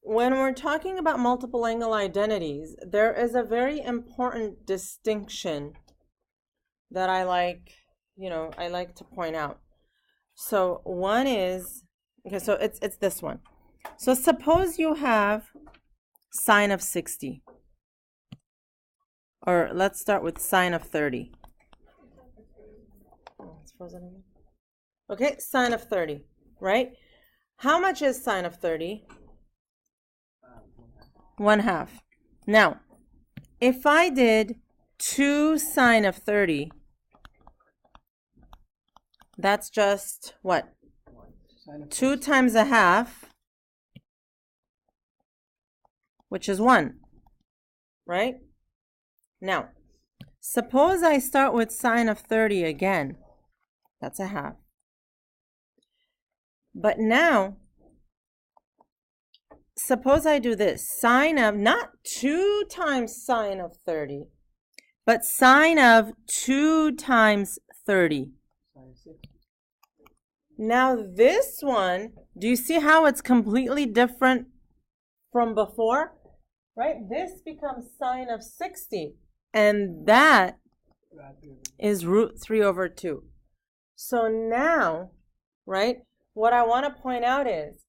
when we're talking about multiple angle identities, there is a very important distinction that I like to point out. So one is, okay, so it's this one. So suppose you have sine of 60, or let's start with sine of 30. Oh, it's frozen again. Okay, sine of 30, right? How much is sine of 30? 1/2. Now, if I did 2 sine of 30, that's just what? 2 times 1/2, which is 1, right? Now, suppose I start with sine of 30 again. That's 1/2. But now, suppose I do this, sine of, not 2 times sine of 30, but sine of 2 times 30. Now this one, do you see how it's completely different from before? Right? This becomes sine of 60, and that is root 3 over 2. So now, right, what I want to point out is,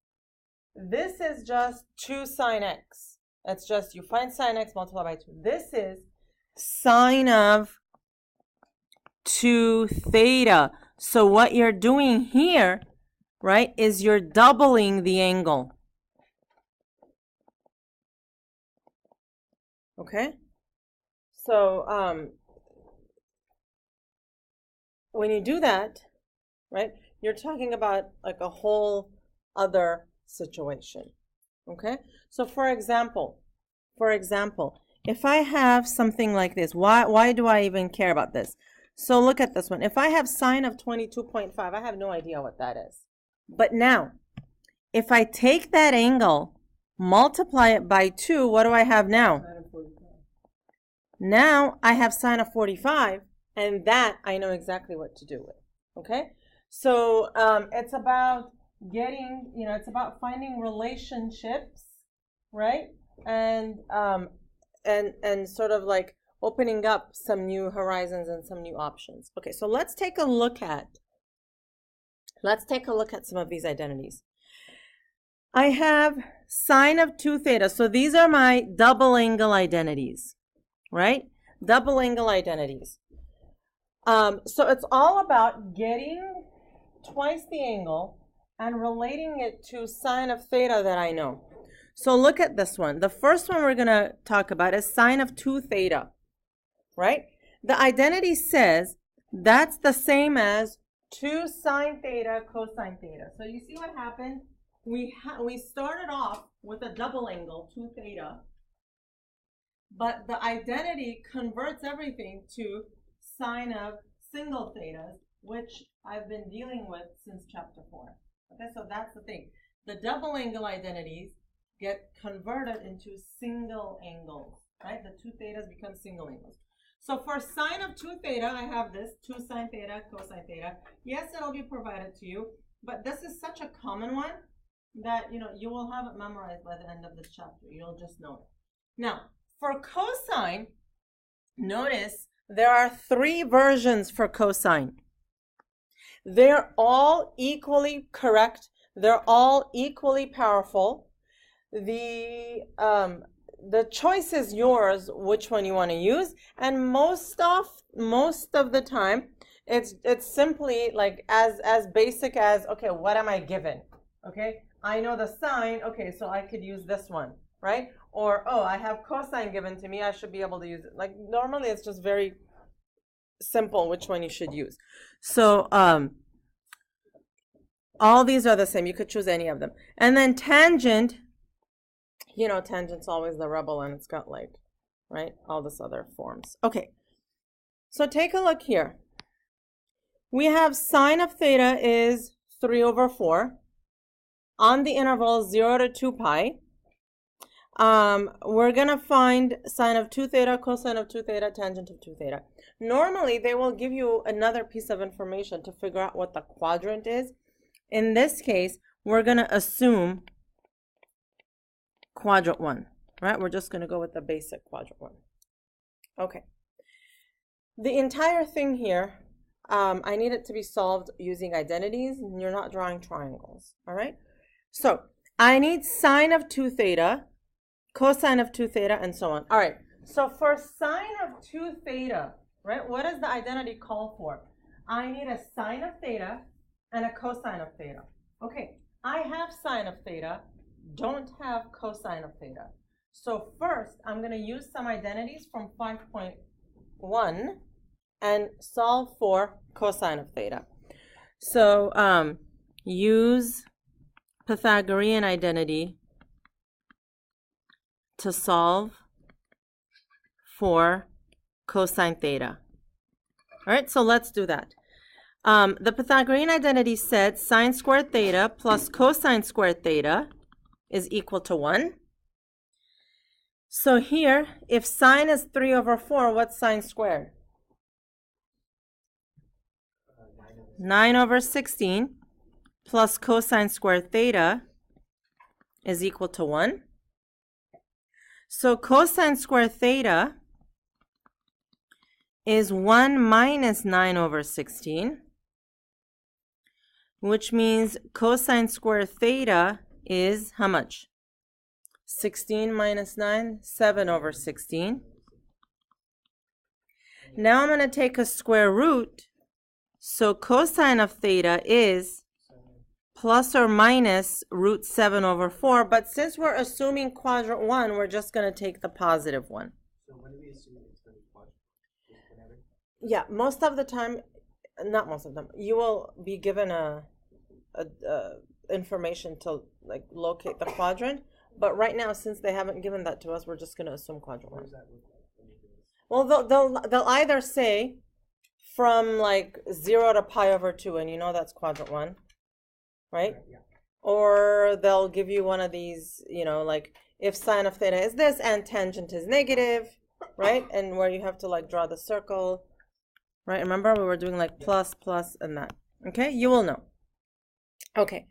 this is just 2 sine x. That's just, you find sine x, multiply by 2. This is sine of 2 theta. So what you're doing here, right, is you're doubling the angle. Okay? So when you do that, right, you're talking about like a whole other situation. Okay? So for example, if I have something like this, why do I even care about this? So look at this one. If I have sine of 22.5, I have no idea what that is. But now, if I take that angle, multiply it by 2, what do I have now? Now I have sine of 45, and that I know exactly what to do with. Okay? So it's about getting, it's about finding relationships, right? And sort of like opening up some new horizons and some new options. Okay, so let's take a look at some of these identities. I have sine of 2 theta. So these are my double angle identities, right? Double angle identities. So it's all about getting twice the angle and relating it to sine of theta that I know. So look at this one. The first one we're going to talk about is sine of 2 theta, right? The identity says that's the same as 2 sine theta cosine theta. So you see what happened? We started off with a double angle, 2 theta, but the identity converts everything to sine of single thetas, which I've been dealing with since chapter 4. Okay, so that's the thing. The double angle identities get converted into single angles, right? The 2 thetas become single angles. So for sine of 2 theta, I have this 2 sine theta cosine theta. Yes, it'll be provided to you, but this is such a common one that you will have it memorized by the end of this chapter. You'll just know it. Now, for cosine, notice there are 3 versions for cosine. They're all equally correct. They're all equally powerful. The choice is yours, which one you want to use, and most of the time, it's simply like as basic as, okay, what am I given? Okay, I know the sine. Okay, so I could use this one, right? Or, oh, I have cosine given to me. I should be able to use it. Like normally, it's just very simple which one you should use. So all these are the same. You could choose any of them. And then tangent, tangent's always the rebel, and it's got like, right, all this other forms. Okay, so take a look here. We have sine of theta is 3 over 4 on the interval 0 to 2 pi. We're going to find sine of 2 theta, cosine of 2 theta, tangent of 2 theta. Normally, they will give you another piece of information to figure out what the quadrant is. In this case, we're going to assume quadrant 1, right? We're just going to go with the basic quadrant 1. Okay. The entire thing here, I need it to be solved using identities, and you're not drawing triangles, all right? So I need sine of 2 theta, cosine of 2 theta, and so on. All right, so for sine of 2 theta, right, what does the identity call for? I need a sine of theta and a cosine of theta. Okay, I have sine of theta, don't have cosine of theta. So first, I'm going to use some identities from 5.1 and solve for cosine of theta. So use Pythagorean identity to solve for cosine theta. All right, so let's do that. The Pythagorean identity said sine squared theta plus cosine squared theta is equal to 1. So here, if sine is 3 over 4, what's sine squared? 9 over 16 plus cosine squared theta is equal to 1. So cosine squared theta is 1 minus 9 over 16, which means cosine squared theta is how much? 16 minus 9, 7 over 16. Now I'm going to take a square root. So cosine of theta is plus or minus root 7 over 4. But since we're assuming quadrant 1, we're just going to take the positive one. So when do we assume it's going to be quadrant? Yeah, most of the time, not most of them, you will be given a information to like locate the quadrant. But right now, since they haven't given that to us, we're just going to assume quadrant 1. What does that look like when you do this? Well, they'll either say from like 0 to pi over 2, and you know that's quadrant 1, right? Yeah. Or they'll give you one of these, you know, like if sine of theta is this and tangent is negative, right? And where you have to like draw the circle, right? Remember we were doing like plus, plus, and that. Okay, you will know. Okay,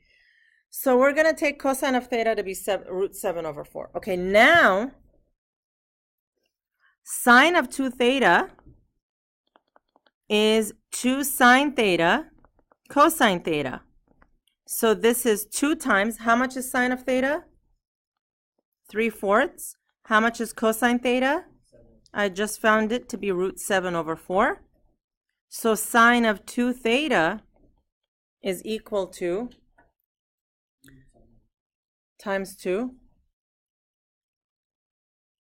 so we're going to take cosine of theta to be root 7 over 4. Okay, now sine of 2 theta is 2 sine theta cosine theta. So this is 2 times, how much is sine of theta? 3/4. How much is cosine theta? 7. I just found it to be root 7 over 4. So sine of 2 theta is equal to times 2.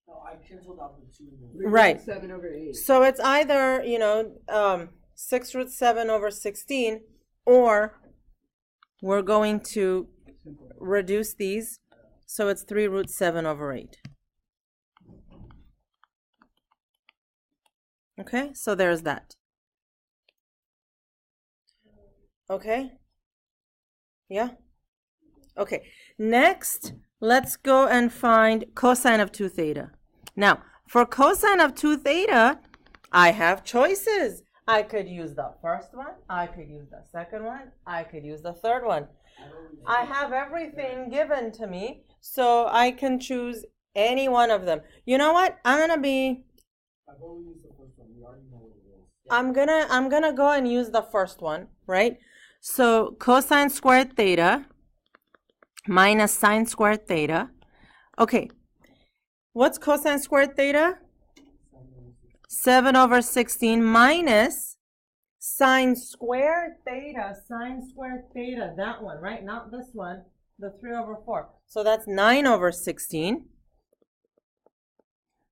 No, I canceled out the 2. Right. 7 over 8. So it's either, you know, 6 root 7 over 16, or we're going to reduce these. So it's 3 root 7 over 8. Okay, so there's that. Okay? Yeah? Okay, next, let's go and find cosine of 2 theta. Now, for cosine of 2 theta, I have choices. I could use the first one, I could use the second one, I could use the third one. I have everything given to me, so I can choose any one of them. You know what? I'm gonna used the first one. We already know what it is. I'm gonna go and use the first one, right? So cosine squared theta minus sine squared theta. Okay, what's cosine squared theta? 7 over 16 minus sine squared theta, that one, right? Not this one, the 3 over 4. So that's 9 over 16.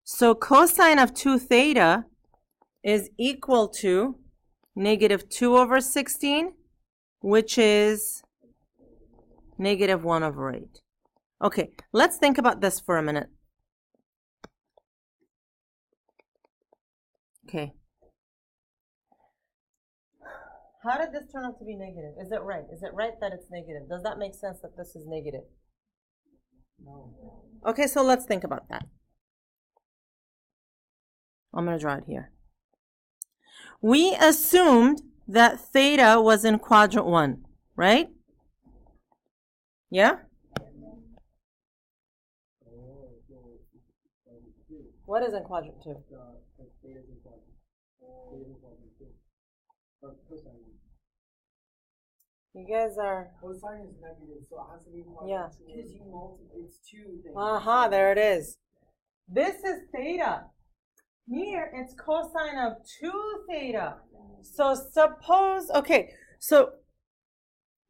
So cosine of 2 theta is equal to negative 2 over 16, which is negative 1 over 8. Okay, let's think about this for a minute. Okay. How did this turn out to be negative? Is it right? Is it right that it's negative? Does that make sense that this is negative? No. Okay, so let's think about that. I'm going to draw it here. We assumed that theta was in quadrant 1, right? Yeah? What is in quadrant 2? Theta's in quadrant. Theta's in quadrant 2. Or cosine. You guys are... Cosine is negative, so it has to be quadrant 2. Yeah. Because you multiply, it's 2 things. Aha, there it is. This is theta. Here, it's cosine of 2 theta. So suppose, okay, so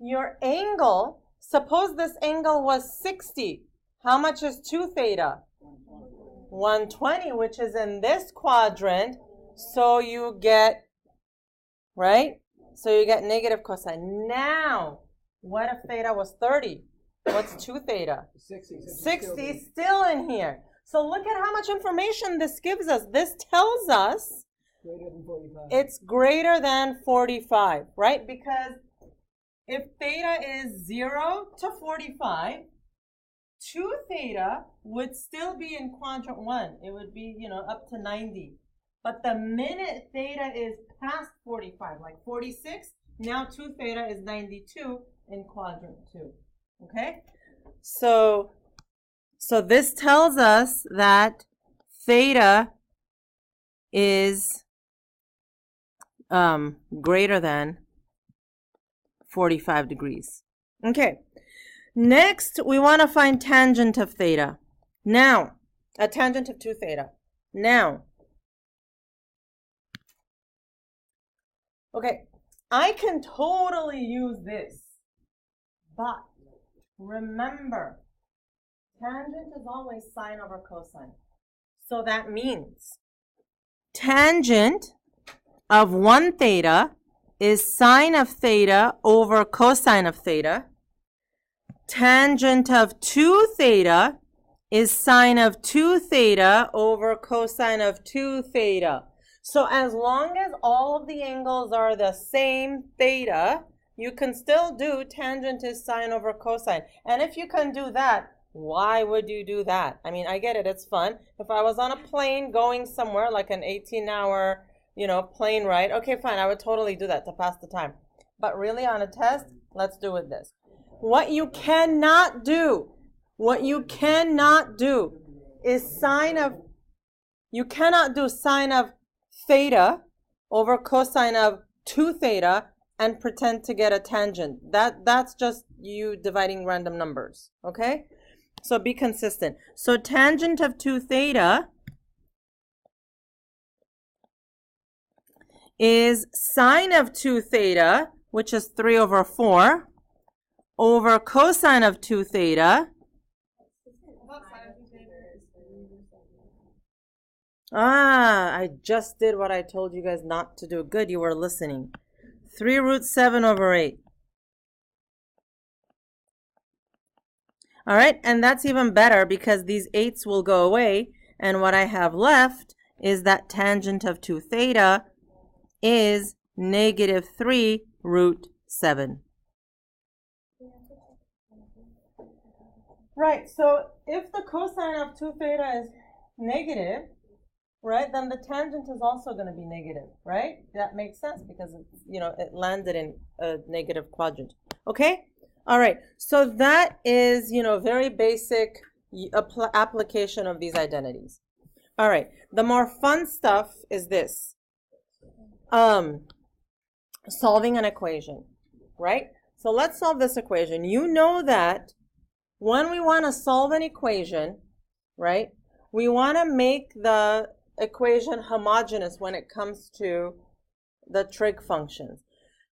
your angle, suppose this angle was 60. How much is 2 theta? 120, which is in this quadrant. So you get, right? So you get negative cosine. Now, what if theta was 30? What's 2 theta? 60 still in here. So look at how much information this gives us. This tells us it's greater than 45, right? Because if theta is 0 to 45, 2 theta would still be in quadrant 1. It would be, up to 90. But the minute theta is past 45, like 46, now 2 theta is 92 in quadrant 2. Okay? So this tells us that theta is greater than 45 degrees. Okay. Next, we want to find tangent of theta. Now, a tangent of 2 theta. Now, okay, I can totally use this, but remember, tangent is always sine over cosine. So that means tangent of 1 theta is sine of theta over cosine of theta. Tangent of 2 theta is sine of 2 theta over cosine of 2 theta. So as long as all of the angles are the same theta, you can still do tangent is sine over cosine. And if you can do that, why would you do that? I mean, I get it, it's fun. If I was on a plane going somewhere, like an 18-hour, plane ride, okay, fine, I would totally do that to pass the time. But really on a test, let's do it this. What you cannot do is you cannot do sine of theta over cosine of 2 theta and pretend to get a tangent. That's just you dividing random numbers, okay? So be consistent. So tangent of 2 theta is sine of 2 theta, which is 3 over 4, over cosine of 2 theta. I just did what I told you guys not to do. Good, you were listening. 3 root 7 over 8. All right, and that's even better because these 8s will go away, and what I have left is that tangent of 2 theta is negative 3 root 7. Right, so if the cosine of 2 theta is negative, right, then the tangent is also going to be negative, right? That makes sense because it's, it landed in a negative quadrant. Okay? All right, so that is, very basic application of these identities. All right, the more fun stuff is this. Solving an equation, right? So let's solve this equation. You know that when we want to solve an equation, right, we want to make the equation homogeneous when it comes to the trig functions.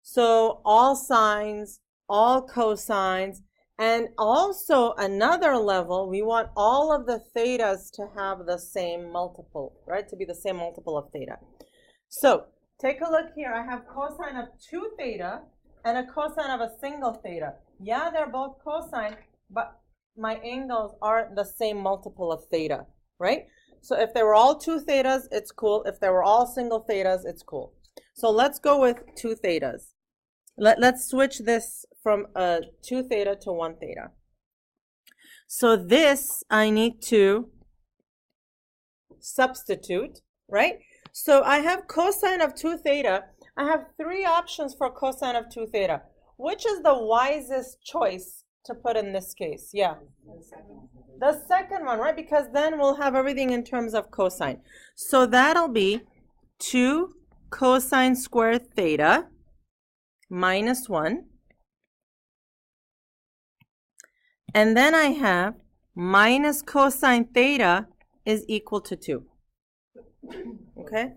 So all sines, all cosines, and also another level, we want all of the thetas to have the same multiple, right? To be the same multiple of theta. So take a look here. I have cosine of 2 theta and a cosine of a single theta. Yeah, they're both cosine, but my angles aren't the same multiple of theta, right? So if they were all 2 thetas, it's cool. If they were all single thetas, it's cool. So let's go with 2 thetas. Let's switch this from 2 theta to 1 theta. So this I need to substitute, right? So I have cosine of 2 theta. I have 3 options for cosine of 2 theta. Which is the wisest choice to put in this case? Yeah. The second one, right? Because then we'll have everything in terms of cosine. So that'll be 2 cosine squared theta minus 1. And then I have minus cosine theta is equal to 2. Okay?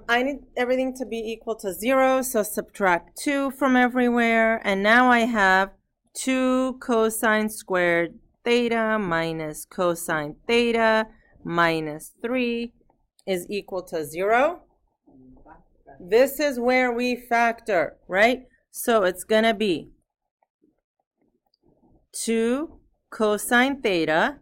I need everything to be equal to 0, so subtract 2 from everywhere. And now I have 2 cosine squared theta minus cosine theta minus 3 is equal to 0. This is where we factor, right? So it's going to be 2 cosine theta,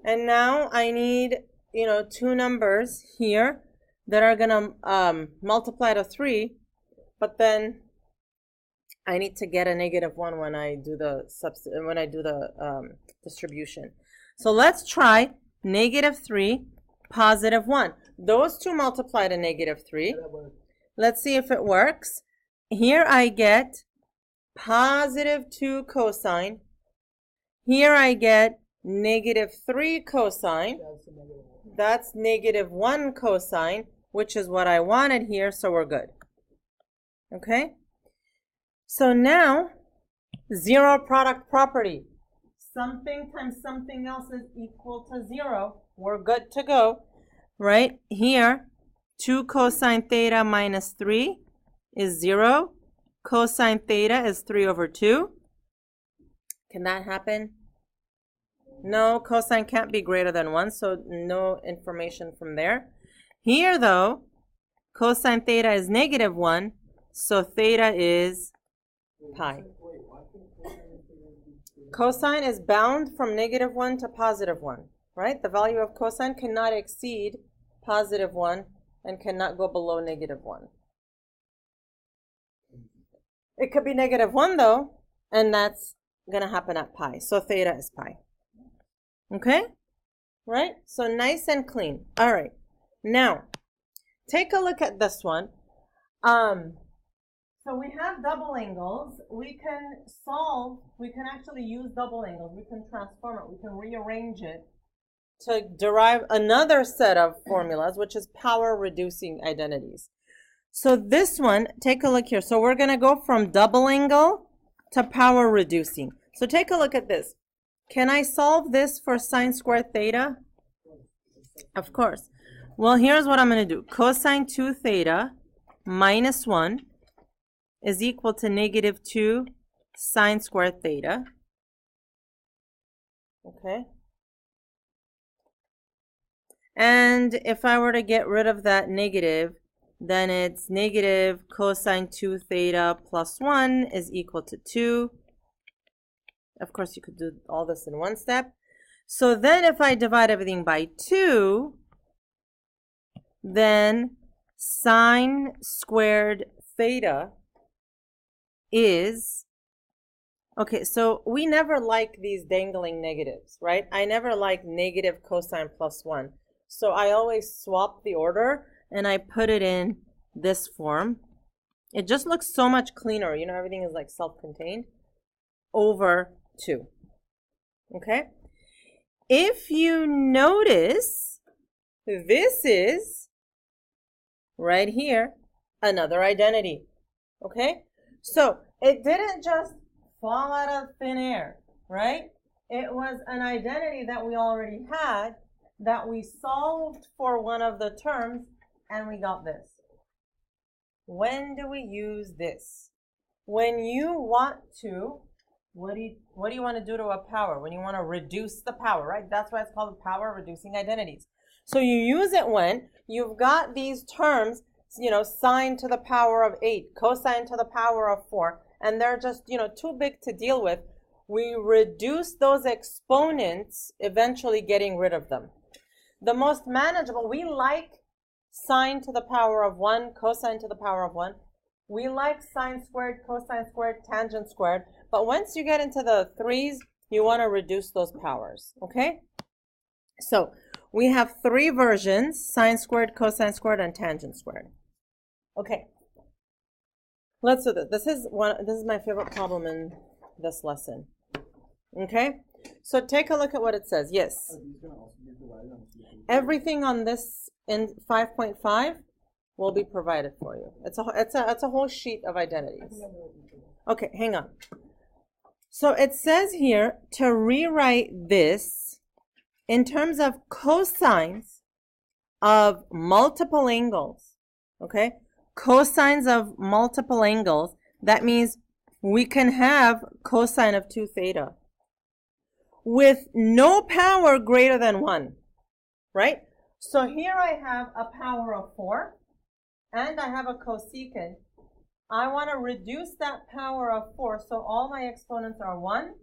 and now I need, 2 numbers here that are going to multiply to 3, but then I need to get a -1 when I do the distribution. So let's try -3, +1. Those two multiply to -3. Let's see if it works. Here I get +2 cosine. Here I get -3 cosine. That's -1 cosine, which is what I wanted here, so we're good. Okay? So now, zero product property. Something times something else is equal to 0. We're good to go. Right? Here, 2 cosine theta minus 3 is 0. Cosine theta is 3/2. Can that happen? No, cosine can't be greater than 1, so no information from there. Here, though, cosine theta is -1, so theta is pi. Cosine is bound from -1 to +1, right? The value of cosine cannot exceed +1 and cannot go below -1. It could be -1, though, and that's going to happen at pi. So theta is pi. Okay? Right? So nice and clean. All right. Now, take a look at this one. So we have double angles. We can actually use double angles. We can transform it. We can rearrange it to derive another set of formulas, which is power reducing identities. So this one, take a look here. So we're going to go from double angle to power reducing. So take a look at this. Can I solve this for sine squared theta? Of course. Well, here's what I'm going to do. Cosine 2 theta minus 1 is equal to -2 sine squared theta. Okay. And if I were to get rid of that negative, then it's negative cosine 2 theta plus 1 is equal to 2. Of course, you could do all this in one step. So then if I divide everything by 2, then sine squared theta is, okay, so we never like these dangling negatives, right? I never like negative cosine plus 1. So I always swap the order and I put it in this form. It just looks so much cleaner. Everything is like self-contained over 2. Okay? If you notice, this is right here another identity. Okay? So it didn't just fall out of thin air, right? It was an identity that we already had, that we solved for one of the terms, and we got this. When do we use this? When you want to, what do you want to do to a power? When you want to reduce the power, right? That's why it's called power reducing identities. So you use it when you've got these terms, sine to the power of 8, cosine to the power of 4, and they're just, too big to deal with. We reduce those exponents, eventually getting rid of them. The most manageable, we like sine to the power of 1, cosine to the power of 1. We like sine squared, cosine squared, tangent squared. But once you get into the 3s, you want to reduce those powers, okay? So we have 3 versions, sine squared, cosine squared, and tangent squared. Okay. Let's do this. This is my favorite problem in this lesson. Okay? So take a look at what it says. Yes. Are these going to also be provided on the sheet? Everything on this in 5.5 will be provided for you. It's a whole sheet of identities. Okay, hang on. So it says here to rewrite this in terms of cosines of multiple angles. Okay? Cosines of multiple angles. That means we can have cosine of 2 theta with no power greater than 1, right? So here I have a power of 4, and I have a cosecant. I want to reduce that power of 4, so all my exponents are 1,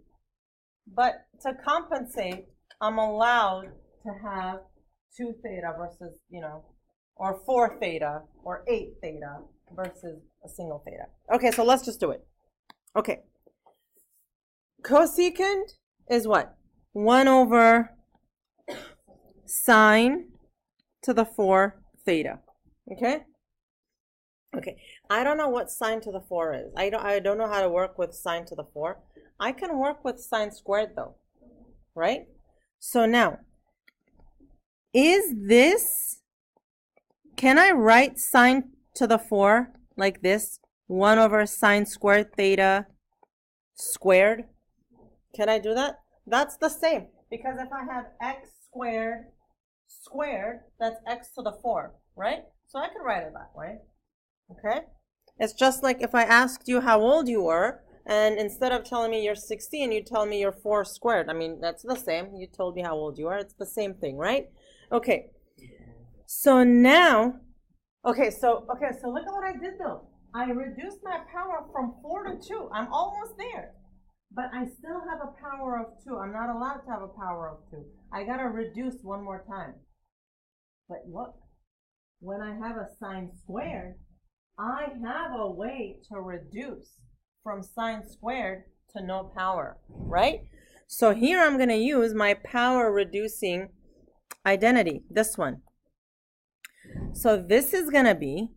but to compensate, I'm allowed to have 2 theta versus, or 4 theta, or 8 theta versus a single theta. Okay, so let's just do it. Okay. Cosecant is what? 1 over sine to the 4 theta. Okay? Okay. I don't know what sine to the 4 is. I don't know how to work with sine to the 4. I can work with sine squared though. Right? So now, can I write sine to the 4 like this? 1 over sine squared theta squared? Can I do that? That's the same, because if I have x squared squared, that's x to the 4, right? So I can write it that way, okay? It's just like if I asked you how old you were, and instead of telling me you're 16, you tell me you're 4 squared. I mean, that's the same. You told me how old you are. It's the same thing, right? Okay. So now, so look at what I did though. I reduced my power from 4 to 2. I'm almost there. But I still have a power of 2. I'm not allowed to have a power of 2. I got to reduce one more time. But look, when I have a sine squared, I have a way to reduce from sine squared to no power, right? So here I'm going to use my power reducing identity, this one. So this is going to be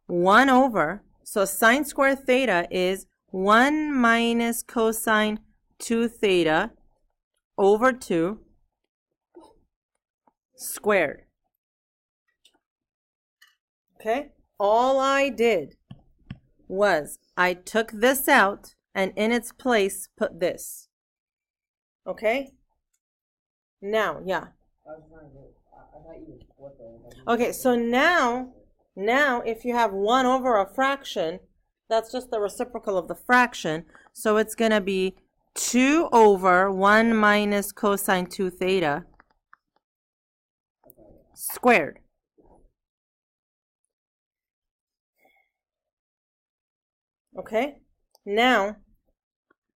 1 over, so sine squared theta is 1 minus cosine 2 theta over 2 squared. Okay? All I did was I took this out and in its place put this. Okay? Now, yeah. Okay, so now if you have 1 over a fraction, that's just the reciprocal of the fraction. So it's going to be 2 over 1 minus cosine 2 theta squared. Okay? Now,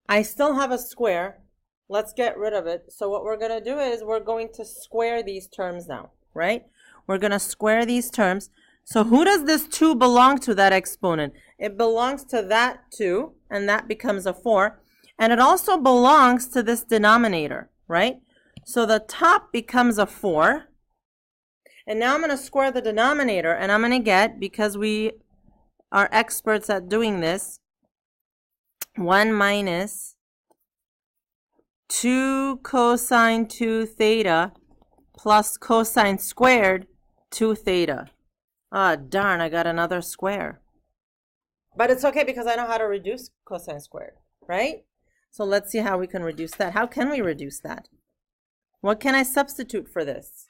I still have a square. Let's get rid of it. So what we're going to do is we're going to square these terms now, right? We're going to square these terms. So who does this 2 belong to, that exponent? It belongs to that 2, and that becomes a 4. And it also belongs to this denominator, right? So the top becomes a 4. And now I'm going to square the denominator, and I'm going to get, because we are experts at doing this, 1 minus 2 cosine 2 theta plus cosine squared 2 theta. Ah, darn, I got another square. But it's okay because I know how to reduce cosine squared, right? So let's see how we can reduce that. How can we reduce that? What can I substitute for this?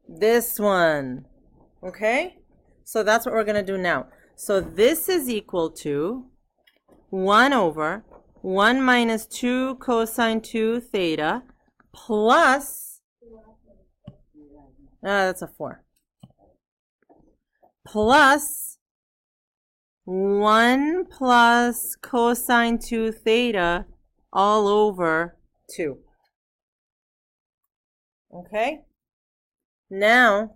This one. Okay? So that's what we're going to do now. So this is equal to 1 over 1 minus 2 cosine 2 theta plus, that's a 4, plus 1 plus cosine 2 theta all over 2. Okay? Now,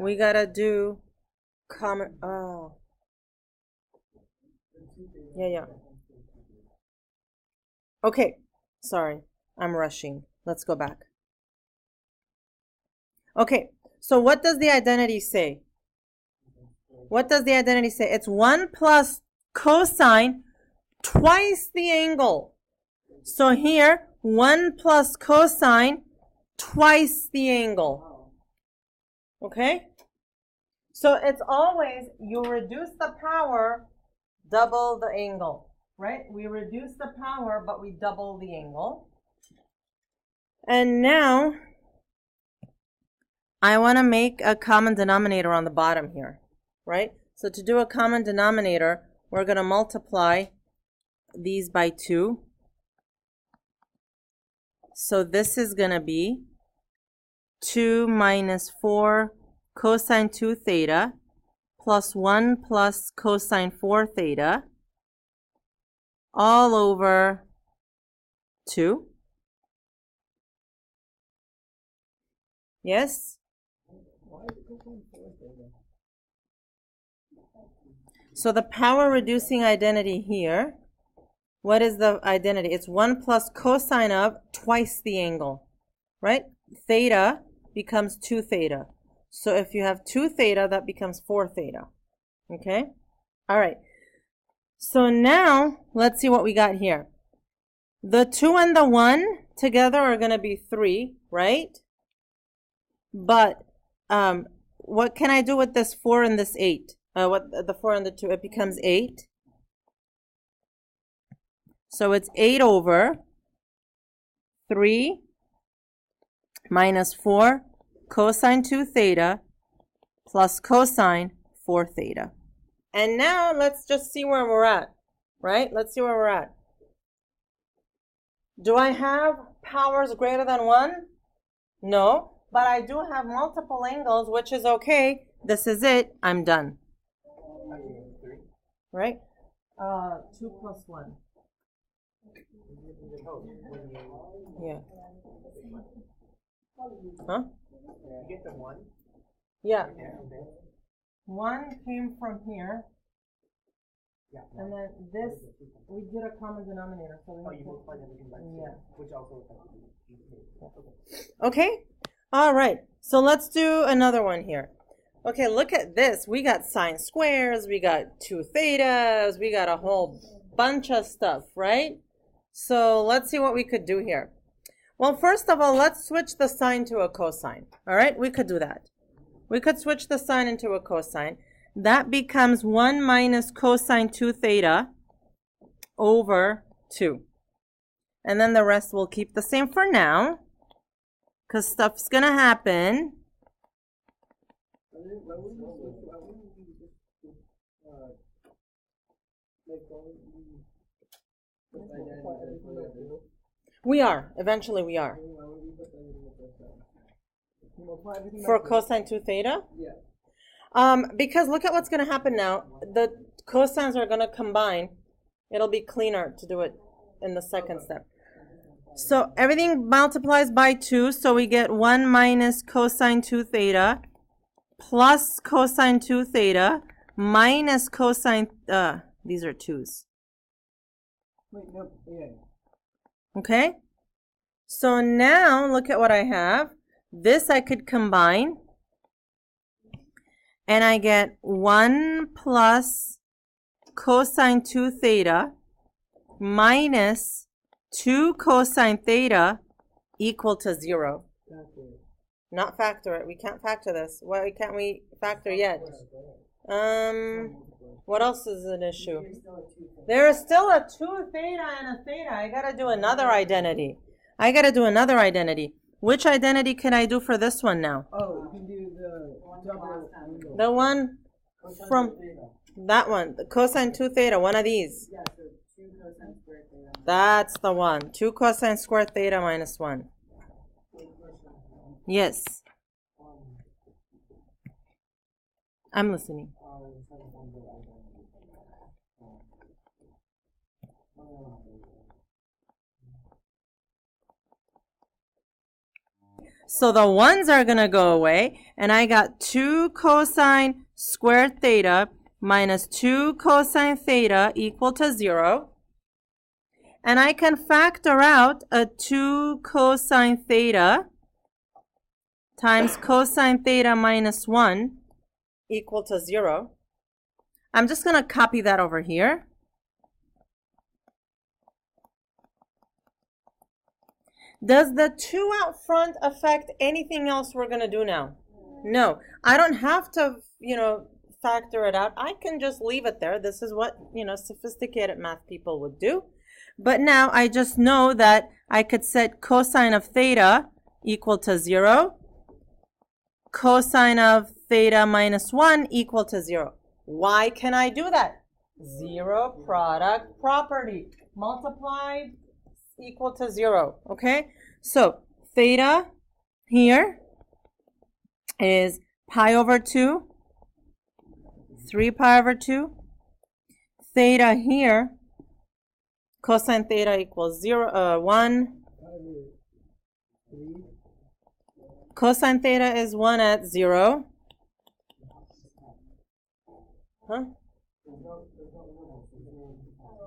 we got to do common, oh. Yeah. Okay, sorry, I'm rushing. Let's go back. Okay, So what does the identity say? What does the identity say? It's 1 plus cosine twice the angle. So here, 1 plus cosine twice the angle. Okay? So it's always, you reduce the power, double the angle, right? We reduce the power, but we double the angle. And now, I want to make a common denominator on the bottom here, right? So to do a common denominator, we're going to multiply these by 2. So this is going to be 2 minus 4 cosine 2 theta plus 1 plus cosine 4 theta all over 2. Yes? So the power reducing identity here, what is the identity? It's 1 plus cosine of twice the angle, right? Theta becomes 2 theta. So if you have 2 theta, that becomes 4 theta. Okay? All right. So now, let's see what we got here. The 2 and the 1 together are going to be 3, right? But what can I do with this 4 and this 8? What the 4 and the 2? It becomes 8. So it's 8 over 3 minus 4 cosine 2 theta plus cosine 4 theta. And now let's just see where we're at, right? Let's see where we're at. Do I have powers greater than 1? No, but I do have multiple angles, which is okay. This is it. I'm done. Right? 2 plus 1. Yeah. Huh? Get the 1. Yeah. 1 came from here. Yeah. And then this, we did a common denominator. So we you will find everything by 2. Yeah. Which also Okay. All right. So let's do another one here. Okay, look at this. We got sine squares, we got 2 thetas, we got a whole bunch of stuff, right? So let's see what we could do here. Well, first of all, let's switch the sine to a cosine. All right, we could do that. We could switch the sine into a cosine. That becomes 1 minus cosine 2 theta over 2. And then the rest will keep the same for now, because stuff's going to happen. We are. Eventually we are. For cosine 2 theta? Yeah. Because look at what's going to happen now. The cosines are going to combine. It'll be cleaner to do it in the second step. So everything multiplies by 2. So we get 1 minus cosine 2 theta plus cosine 2 theta minus cosine, these are 2's. Wait, no, yeah. Okay? So now look at what I have. This I could combine. And I get 1 plus cosine 2 theta minus 2 cosine theta equal to 0. Not factor it. We can't factor this. Why can't we factor yet? What else is an issue? There is still a 2 theta and a theta. I gotta do another identity. Which identity can I do for this one now? Oh, you can do the double angle. The one from that one, the cosine 2 theta, one of these. Yeah, so 2 cosine squared theta. That's the one. 2 cosine squared theta minus 1. Yes. I'm listening. So the 1's are going to go away, and I got 2 cosine squared theta minus 2 cosine theta equal to 0. And I can factor out a 2 cosine theta times cosine theta minus 1 equal to 0. I'm just going to copy that over here. Does the 2 out front affect anything else we're going to do now? No. I don't have to, factor it out. I can just leave it there. This is what, sophisticated math people would do. But now I just know that I could set cosine of theta equal to 0. Cosine of theta minus 1 equal to 0. Why can I do that? Zero product property. Multiplied equal to 0. Okay? So theta here is pi over 2. 3 pi over 2. Theta here, cosine theta equals 1. Cosine theta is 1 at 0. Huh?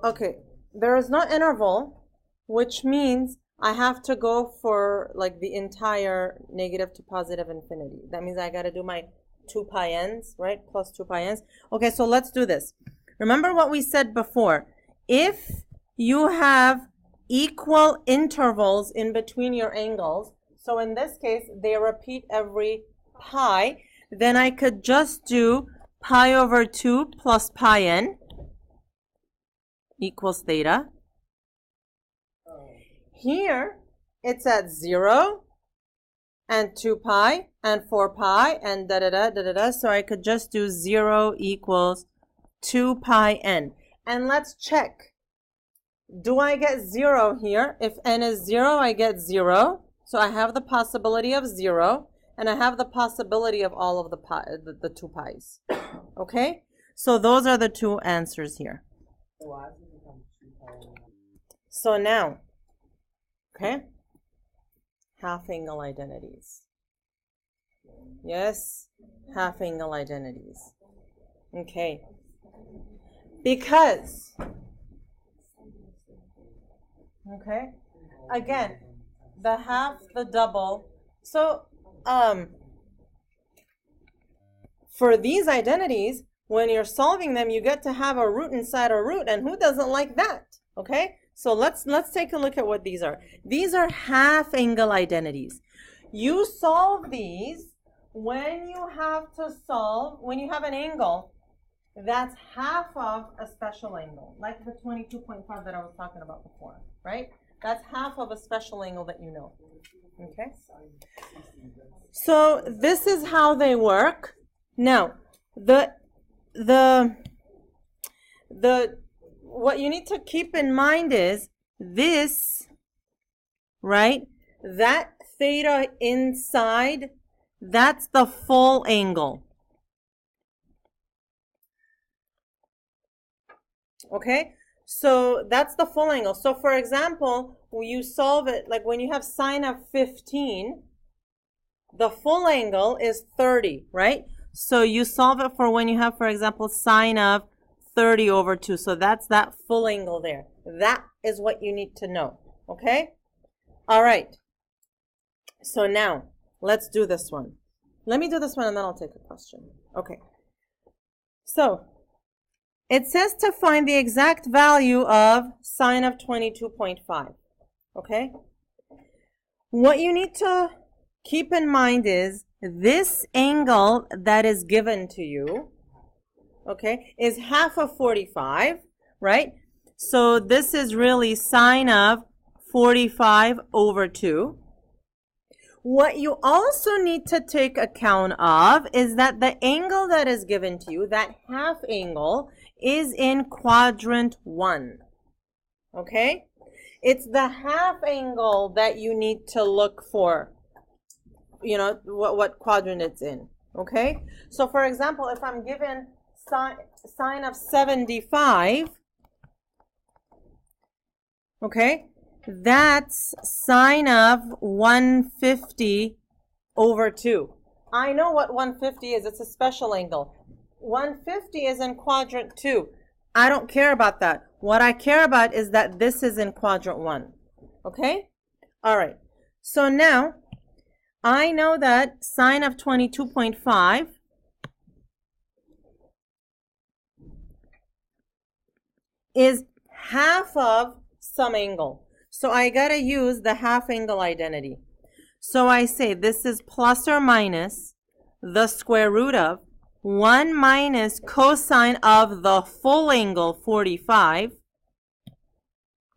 Okay, there is no interval, which means I have to go for like the entire negative to positive infinity. That means I got to do my 2 pi n's, right? Plus 2 pi n's. Okay, so let's do this. Remember what we said before. If you have equal intervals in between your angles, so in this case, they repeat every pi, then I could just do pi over 2 plus pi n equals theta. Here, it's at 0 and 2 pi and 4 pi and da-da-da. So I could just do 0 equals 2 pi n. And let's check. Do I get 0 here? If n is 0, I get 0. So I have the possibility of 0. And I have the possibility of all of the 2 pi's. Okay? So those are the two answers here. So now, okay? Half angle identities. Yes, half angle identities. Okay. Because, okay, again, the half, the double. So, for these identities, when you're solving them, you get to have a root inside a root, and who doesn't like that? Okay? So let's take a look at what these are. These are half angle identities. You solve these when you have an angle that's half of a special angle, like the 22.5 that I was talking about before, right? That's half of a special angle that you know. Okay? So this is how they work. Now, what you need to keep in mind is this, right? That theta inside, that's the full angle. Okay? So that's the full angle. So for example, when you solve it, like when you have sine of 15, the full angle is 30, right? So you solve it for when you have, for example, sine of 30 over 2. So that's that full angle there. That is what you need to know. Okay? All right. So now, let's do this one. Let me do this one and then I'll take a question. Okay. So, it says to find the exact value of sine of 22.5. Okay? What you need to keep in mind is this angle that is given to you, okay, is half of 45, right? So this is really sine of 45 over 2. What you also need to take account of is that the angle that is given to you, that half angle, is in quadrant 1, okay? It's the half angle that you need to look for, you know, what quadrant it's in, okay? So for example, if I'm given sine of 75, okay, that's sine of 150 over 2. I know what 150 is. It's a special angle. 150 is in quadrant 2. I don't care about that. What I care about is that this is in quadrant 1. Okay? All right. So now, I know that sine of 22.5 is half of some angle. So I gotta use the half angle identity. So I say this is plus or minus the square root of 1 minus cosine of the full angle 45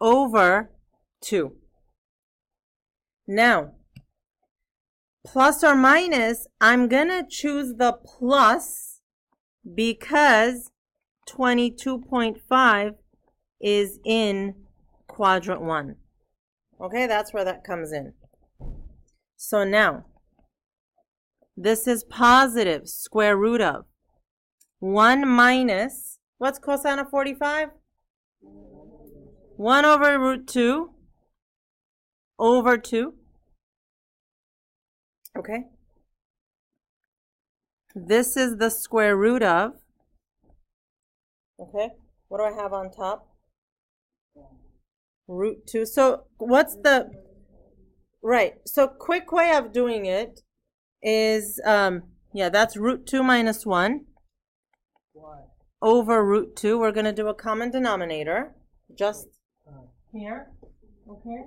over 2. Now, plus or minus, I'm going to choose the plus because 22.5 is in quadrant 1. Okay, that's where that comes in. So now, this is positive square root of 1 minus, what's cosine of 45? 1 over root 2 over 2. Okay. This is the square root of, okay, what do I have on top? Root 2. So what's the, right, so quick way of doing it is, yeah, that's root 2 minus 1 over root 2. We're going to do a common denominator, just here, okay?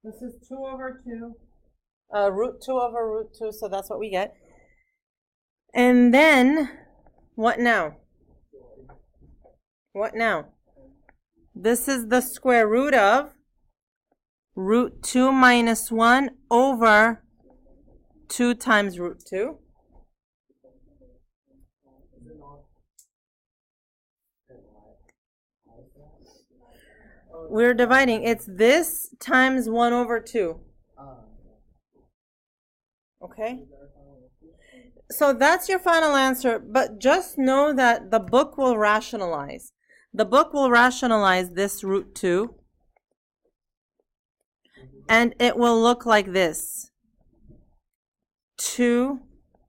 This is 2 over 2, root 2 over root 2, so that's what we get. And then, what now? What now? This is the square root of root 2 minus 1 over 2 times root 2. We're dividing. It's this times 1 over 2. Okay? So that's your final answer, but just know that the book will rationalize. The book will rationalize this root 2, and it will look like this. 2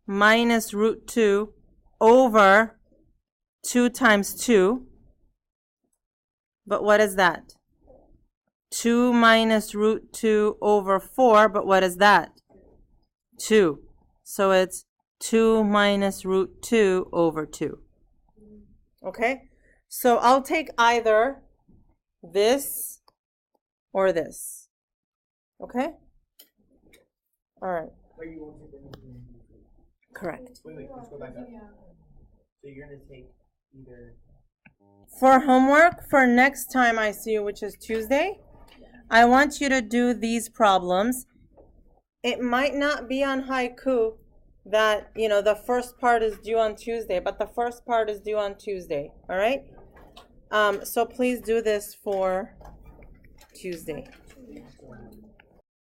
minus root 2 over 2 times 2. But what is that? 2 minus root 2 over 4, but what is that? 2. So it's 2 minus root 2 over 2. Okay? So I'll take either this or this. Okay? All right. Correct. Wait, let's go back up. So you're going to take either... For homework, for next time I see you, which is Tuesday, I want you to do these problems. It might not be on haiku that, you know, the first part is due on Tuesday, but the first part is due on Tuesday, all right? So please do this for Tuesday.